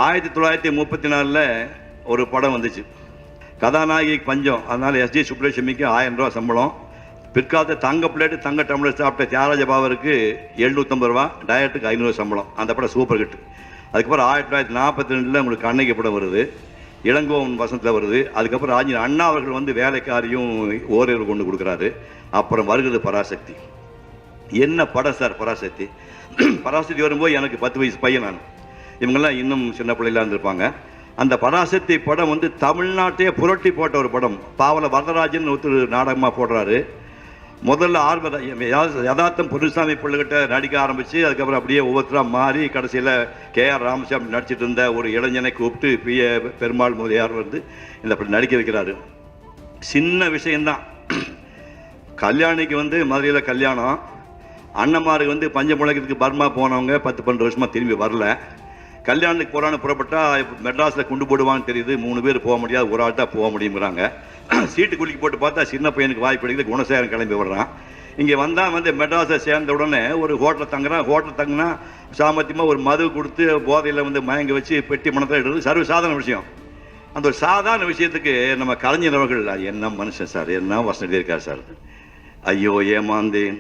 1934 ஒரு படம் வந்துச்சு. கதாநாயகி பஞ்சம், அதனால் எஸ்டி சுப்ரேஷமிக்கு 1000 ரூபா சம்பளம். பிற்காலத்தை தங்க பிளேட்டு தங்க டம்ளர் சாப்பிட்ட தியாகராஜ பாவருக்கு 750 ரூபா, டயட்டுக்கு 500 சம்பளம். அந்த படம் சூப்பர் ஹிட். அதுக்கப்புறம் 1942 உங்களுக்கு கண்ணகி படம் வருது, இளங்கோவன் வசனத்தில் வருது. அதுக்கப்புறம் ராஜின் அண்ணா அவர்கள் வந்து வேலைக்காரியும் ஓரிரு கொண்டு கொடுக்குறாரு. அப்புறம் வருகிறது பராசக்தி. என்ன படம் சார் பராசக்தி? பராசக்தி வரும்போது எனக்கு 10 வயசு பையன் நான். இவங்கெல்லாம் இன்னும் சின்ன பிள்ளைலாம் இருந்திருப்பாங்க. அந்த பராசக்தி படம் வந்து தமிழ்நாட்டையே புரட்டி போட்ட ஒரு படம். பாவல வரதராஜன் ஒருத்தர் நாடகமாக போடுறாரு. முதல்ல யதார்த்தம் பொருசாமி பிள்ளைகிட்ட நடிக்க ஆரம்பித்து அதுக்கப்புறம் அப்படியே ஒவ்வொருத்தராக மாறி கடைசியில் கேஆர் ராமசாமி நடிச்சிட்டு இருந்த ஒரு இளைஞனை கூப்பிட்டு பிஏ பெருமாள் முதலியார் வந்து இந்த அப்படி நடிக்க வைக்கிறாரு. சின்ன விஷயந்தான். கல்யாணிக்கு வந்து மதுரையில் கல்யாணம். அண்ணன்மாருக்கு வந்து பஞ்சம் முளைக்கிறதுக்கு பர்மா போனவங்க 10-12 வருஷமாக திரும்பி வரல. கல்யாணத்துக்கு போகிறான்னு புறப்பட்டா மெட்ராஸில் கொண்டு போடுவான்னு தெரியுது. 3 பேர் போக முடியாது, ஒரு ஆள் தான் போக முடியுங்கிறாங்க. சீட்டு குலுக்கி போட்டு பார்த்தா சின்ன பையனுக்கு வாய்ப்பு கிடைக்குது. குணசேகரன் கிளம்பி விடுறான். இங்கே வந்தால் வந்து மெட்ராஸை சேர்ந்த உடனே ஒரு ஹோட்டலில் தங்குறான். ஹோட்டலில் தங்கினா சாமர்த்தியமாக ஒரு மது கொடுத்து போதையில் வந்து மயங்க வச்சு பெட்டி மனத்தில் எடுத்து சர்வசாதாரண விஷயம். அந்த ஒரு சாதாரண விஷயத்துக்கு நம்ம கலைஞர் அவர்கள் என்ன மனுஷன் சார், என்ன வசனம் எழுதியிருக்கார் சார். ஐயோ ஏமாந்தேன்,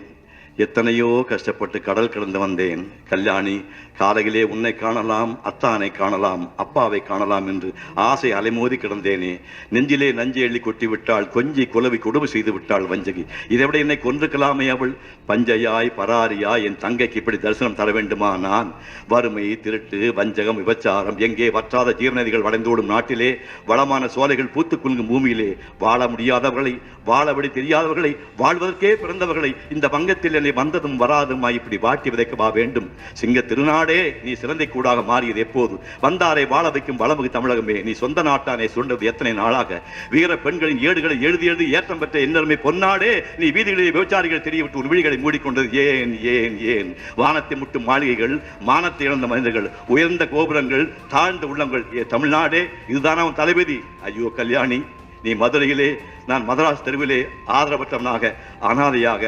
எத்தனையோ கஷ்டப்பட்டு கடல் கடந்து வந்தேன். கல்யாணி காலையிலே உன்னை காணலாம், அத்தானை காணலாம், அப்பாவை காணலாம் என்று ஆசை அலைமோதி கிடந்தேனே. நெஞ்சிலே நஞ்சு எள்ளி கொட்டி விட்டாள், கொஞ்சி குலவி கொடுமை செய்து விட்டாள் வஞ்சகி. இதை விட என்னை கொன்றுக்கலாமே அவள். பஞ்சையாய் பராரியாய் என் தங்கைக்கு இப்படி தரிசனம் தர வேண்டுமா நான்? வறுமை, திருட்டு, வஞ்சகம், விபச்சாரம் எங்கே வற்றாத ஜீவநதிகள் வளைந்தோடும் நாட்டிலே, வளமான சோலைகள் பூத்து குலுங்கும் பூமியிலே, வாழ முடியாதவர்களை, வாழபடி தெரியாதவர்களை, வாழ்வதற்கே பிறந்தவர்களை இந்த வங்கத்தில் என்னை வந்ததும் வராதுமா இப்படி வாட்டி விதைக்கவா வேண்டும்? சிங்க திருநாடே நீ சிறந்தை கூடாக மாறியது எப்போது? வந்தாரை வாழ வைக்கும் வளமுகு தமிழகமே, நீ சொந்த நாட்டானே சுண்டது எத்தனை நாளாக? வீர பெண்களின் ஏடுகளை எழுதி எழுதி ஏற்றம் பெற்ற என்னருமை பொன்னாடே, நீ வீதிகளில் விபச்சாரிகள் தெரியவிட்டு உன் விழிகளை மூடிக்கொண்டது ஏன் ஏன் ஏன்? வானத்தை முட்டும் மாளிகைகள், மானத்தை இழந்த மனிதர்கள், உயர்ந்த கோபுரங்கள், தாழ்ந்த உள்ளங்கள், தமிழ்நாடே இதுதான் அவன் தளபதி. ஐயோ கல்யாணி, நீ மதுரையிலே, நான் மதராஸ் தெருவிலே ஆதரவற்றவனாக, அனாதையாக,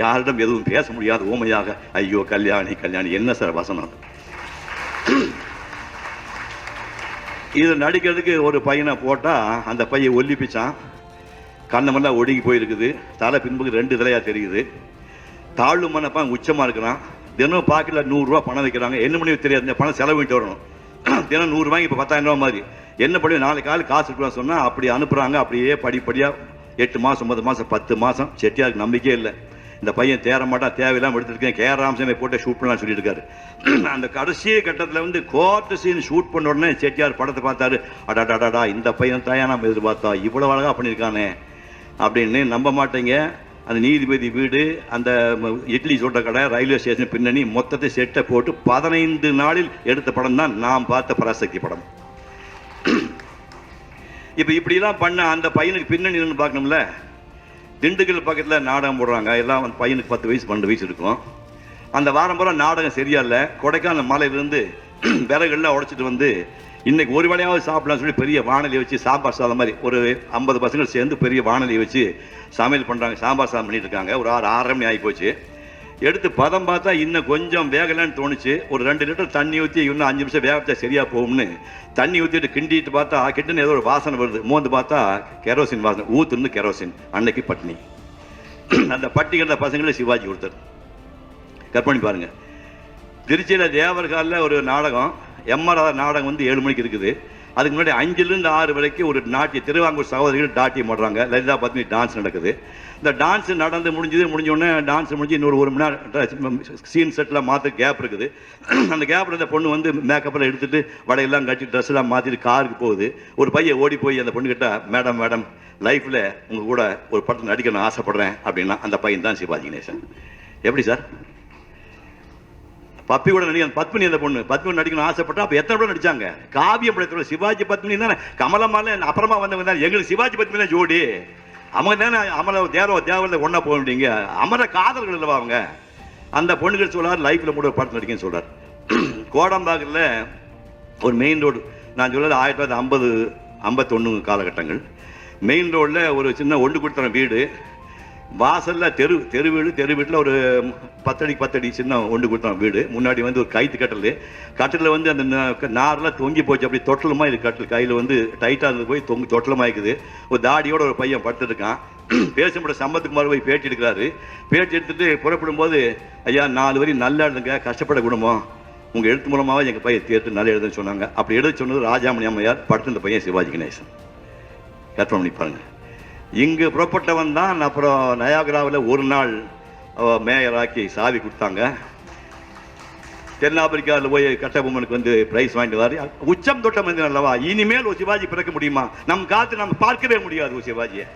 யாரிடம் எதுவும் பேச முடியாத ஊமையாக. ஐயோ கல்யாணி கல்யாணி, என்ன சார் வசனம்? இது நடிக்கிறதுக்கு ஒரு பையனை போட்டால் அந்த பையன் ஒல்லிப்பிச்சான். கண்ணமெல்லாம் ஒடுங்கி போயிருக்குது. தலை பின்புக்கு 2 தலையாக தெரியுது. தாழ்வு மனப்பான் உச்சமாக இருக்கிறான். தினம் பாக்கெட்டில் 100 ரூபா பணம் வைக்கிறாங்க. என்ன பண்ணி தெரியாது, இந்த பணம் செலவிட்டு வரணும். தினம் 100 ரூபாய்க்கு இப்போ 10,000 ரூபா மாதிரி. என்ன பண்ணி நாளைக்கு காலை காசு இருக்கலாம் சொன்னால் அப்படி அனுப்புகிறாங்க. அப்படியே படிப்படியாக 8 மாதம் 9 மாதம் 10 மாதம் செட்டியாருக்கு நம்பிக்கையே இல்லை. இந்த பையன் தேர மாட்டான், தேவையில்லாமல் எடுத்துருக்கேன், கேஆர் ராமசாமி போட்டு ஷூட் பண்ணலாம் சொல்லியிருக்காரு. அந்த கடைசி கட்டத்தில் வந்து கோர்ட்டு சீன் ஷூட் பண்ண உடனே செட்டியார் படத்தை பார்த்தாரு. அடாடாடா, இந்த பையன் தாயா நம்ம எதிர்பார்த்தா, இவ்வளோ அழகாக பண்ணியிருக்கானே அப்படின்னு. நம்ப மாட்டேங்க, அந்த நீதிபதி வீடு, அந்த இட்லி சுட்ட கடை, ரயில்வே ஸ்டேஷன் பின்னணி மொத்தத்தை செட்டை போட்டு 15 நாளில் எடுத்த படம் தான் நாம் பார்த்த பராசக்தி படம். இப்போ இப்படிலாம் பண்ண அந்த பையனுக்கு பின்னணி பார்க்கணும்ல. திண்டுக்கல் பக்கத்தில் நாடகம் போடுறாங்க. எல்லாம் அந்த பையனுக்கு 10 வயசு 12 வயசு இருக்கும். அந்த வாரம் பூரா நாடகம் சரியா இல்லை. கொடைக்கானல் மலையிலேருந்து விறகுலாம் உடைச்சிட்டு வந்து இன்னைக்கு ஒரு வேளையாவது சாப்பிடலாம்னு சொல்லி பெரிய வானொலி வச்சு சாம்பார் சாதம் மாதிரி ஒரு 50 பசங்கள் சேர்ந்து பெரிய வானொலி வச்சு சமையல் பண்ணுறாங்க. சாம்பார் சாதம் பண்ணிட்டு இருக்காங்க. ஒரு 6:30 மணி ஆகி போச்சு. எடுத்து பதம் பார்த்தா இன்னும் கொஞ்சம் வேகலான்னு தோணுச்சு. ஒரு 2 லிட்டர் தண்ணி ஊற்றி இன்னும் 5 நிமிஷம் வேகத்தா சரியாக போகும்னு தண்ணி ஊற்றிட்டு கிண்டிட்டு பார்த்தா கிட்டுன்னு ஏதோ ஒரு வாசனை வருது. மோந்து பார்த்தா கெரோசின் வாசனை. ஊத்துருந்து கெரோசின். அன்னைக்கு பட்னி. அந்த பட்டிக்கிற பசங்களே சிவாஜி ஒருத்தர். கற்பனை பாருங்க. திருச்சியில் தேவர்காலில் ஒரு நாடகம், எம்ஆர் நாடகம் வந்து 7 மணிக்கு இருக்குது. அதுக்கு முன்னாடி 5லிருந்து 6 வரைக்கும் ஒரு நாட்டிய திருவாங்கூர் சகோதரிகள் நாட்டியம் போடுறாங்க. லலிதா பத்மினி டான்ஸ் நடக்குது. இந்த டான்ஸ் நடந்து முடிஞ்சோடனே டான்ஸ் முடிஞ்சு இன்னொரு 1 மணி நேரம் சீன் செட்டில் மாற்ற கேப் இருக்குது. அந்த கேப்பில் இந்த பொண்ணு வந்து மேக்கப்பில் எடுத்துகிட்டு வடையெல்லாம் கட்டி ட்ரெஸ் எல்லாம் மாற்றிட்டு காருக்கு போகுது. ஒரு பையன் ஓடி போய் அந்த பொண்ணுக்கிட்ட, மேடம் மேடம் லைஃப்பில் உங்கள் கூட ஒரு படத்தில் நடிக்கணும்னு ஆசைப்பட்றேன் அப்படின்னா அந்த பையன் தான் சிவாஜி கணேசன். எப்படி சார்? பப்பி கூட நடிக்க பத்மினி, அந்த பொண்ணு பத்மினி நடிக்கணும் ஆசைப்பட்டா. அப்போ எத்தனை படம் நடிச்சாங்க? காவியம் படத்தோட சிவாஜி பத்மினி தானே. கமலமால அப்புறமா வந்தவங்க தான். எங்களுக்கு சிவாஜி பத்மினி தான் ஜோடி. அவங்க தானே அமல தேவரில் ஒன்றா போக வேண்டியங்க. அமர காதல்கள் இல்லவா அவங்க. அந்த பொண்ணுகள் சொல்றாரு லைஃப்பில் கூட ஒரு படத்தில் நடிக்கன்னு சொல்றாரு. கோடம்பாக்கில் ஒரு மெயின் ரோடு, நான் சொல்றது 1950 51 காலகட்டங்கள். மெயின் ரோடில் ஒரு சின்ன ஒன்று கொடுத்துற வீடு. வாசல்ல தெரு வீட்டில் ஒரு 10 அடி 10 அடி சின்ன ஒன்று கொடுத்தோம் வீடு. முன்னாடி வந்து ஒரு கைத்து கட்டில் வந்து அந்த நாரெலாம் தொங்கி போச்சு, அப்படி தொட்டலமாக இருக்குது கட்டில். கையில் வந்து டைட்டாக இருந்து போய் தொட்டலமாக இருக்குது. ஒரு தாடியோட ஒரு பையன் படுத்துருக்கான். பேசப்பட சம்பத்துக்குமார் போய் பேட்டி எடுக்கிறாரு. பேட்டி எடுத்துட்டு புறப்படும் போது, ஐயா 4 வரி நல்லா எழுதுங்க, கஷ்டப்பட குடும்பம், உங்கள் எழுத்து மூலமாகவே எங்கள் பையன் தேர்த்து நல்லா எழுதுன்னு சொன்னாங்க. அப்படி எழுத சொன்னது ராஜாமணி அம்மையார், படுத்து பையன் சிவாஜி கணேசன். கற்பனை பண்ணி பாருங்க. இங்கு புறப்பட்டவன் தான். அப்புறம் நயாகராவில் ஒரு நாள் மேயராக்கி சாவி கொடுத்தாங்க. தென்னாப்பிரிக்காவில் போய் கட்டபொம்மனுக்கு வந்து பிரைஸ் வாங்கிட்டு வாரு. உச்சம் தொட்ட மனிதன் அல்லவா, இனிமேல் ஒரு சிவாஜி பிறக்க முடியுமா? நம் காத்து நம்ம பார்க்கவே முடியாது ஒரு சிவாஜியை.